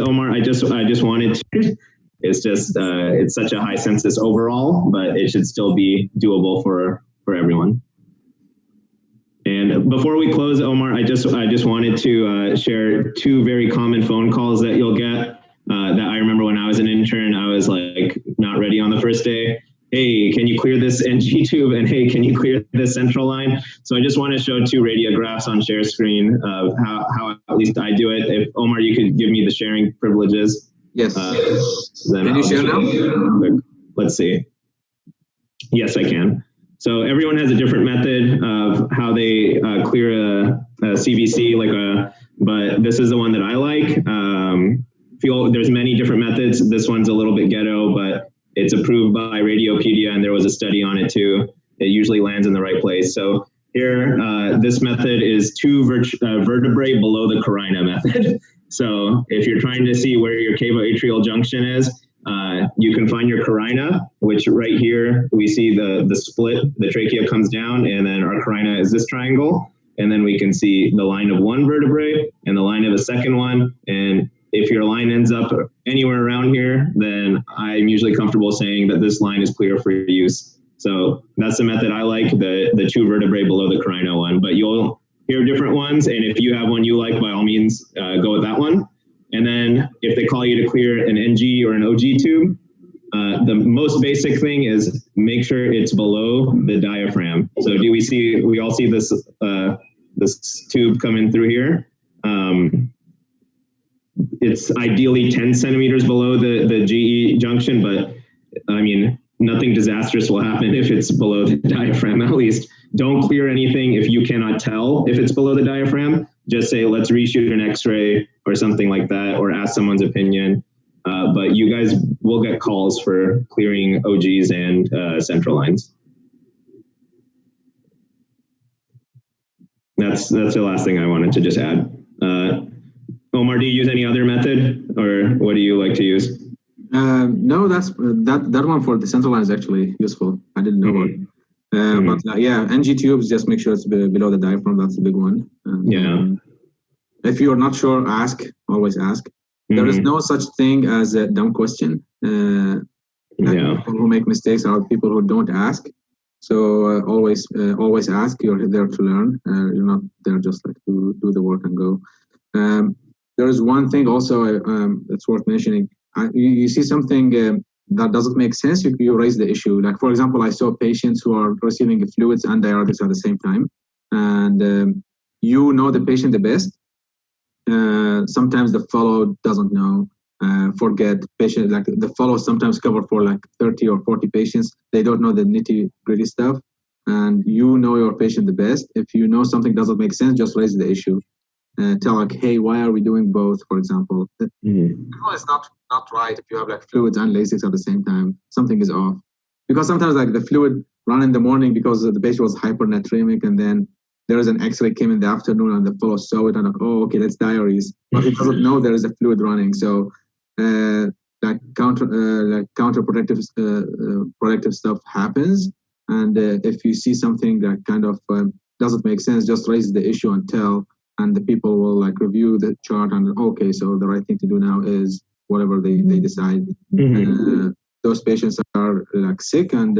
Omar, I just wanted to, it's just, it's such a high census overall, but it should still be doable for everyone. And before we close, Omar, I just wanted to share two very common phone calls that you'll get that I remember when I was an intern. I was like not ready on the first day. Hey, can you clear this NG tube? And hey, can you clear this central line? So I just want to show two radiographs on share screen of how at least I do it. If Omar, you could give me the sharing privileges. Yes. Then can you share now? Let's see. Yes, I can. So everyone has a different method of how they clear a CVC, but this is the one that I like. There's many different methods. This one's a little bit ghetto, but it's approved by Radiopedia, and there was a study on it too. It usually lands in the right place. So here, this method is two vertebrae below the carina method. So if you're trying to see where your cavoatrial junction is, you can find your carina, which right here, we see the split, the trachea comes down, and then our carina is this triangle. And then we can see the line of one vertebrae and the line of a second one. And if your line ends up anywhere around here, then I'm usually comfortable saying that this line is clear for use. So that's the method I like, the two vertebrae below the carina one. But you'll hear different ones, and if you have one you like, by all means, go with that one. And then if they call you to clear an NG or an OG tube, the most basic thing is make sure it's below the diaphragm. So we all see this this tube coming through here. It's ideally 10 centimeters below the GE junction, but I mean, nothing disastrous will happen if it's below the diaphragm. At least don't clear anything if you cannot tell if it's below the diaphragm. Just say, let's reshoot an x-ray or something like that, or ask someone's opinion. But you guys will get calls for clearing OGs and central lines. That's the last thing I wanted to just add. Omar, do you use any other method, or what do you like to use? No, that one for the central line is actually useful. I didn't know about it. But yeah, NG tubes, just make sure it's below the diaphragm. That's the big one. If you're not sure, ask. Always ask. There is no such thing as a dumb question. People who make mistakes are people who don't ask. So always ask. You're there to learn. You're not there just like to do the work and go. There is one thing also that's worth mentioning. You see something that doesn't make sense, you raise the issue. Like, for example, I saw patients who are receiving fluids and diuretics at the same time, and you know the patient the best. Sometimes the fellow doesn't know, forget patient, like the fellow sometimes cover for like 30 or 40 patients. They don't know the nitty gritty stuff, and you know your patient the best. If you know something doesn't make sense, just raise the issue. Tell like, hey, why are we doing both, for example? It's not right if you have like fluids and Lasix at the same time. Something is off. Because sometimes like the fluid run in the morning because the patient was hypernatremic, and then there is an x-ray came in the afternoon and the fellow saw it and like, oh, okay, that's diaries. But he doesn't know there is a fluid running. So like counterproductive productive stuff happens. And if you see something that kind of doesn't make sense, just raise the issue and tell. And the people will like review the chart and okay, so the right thing to do now is whatever they decide. Those patients are like sick and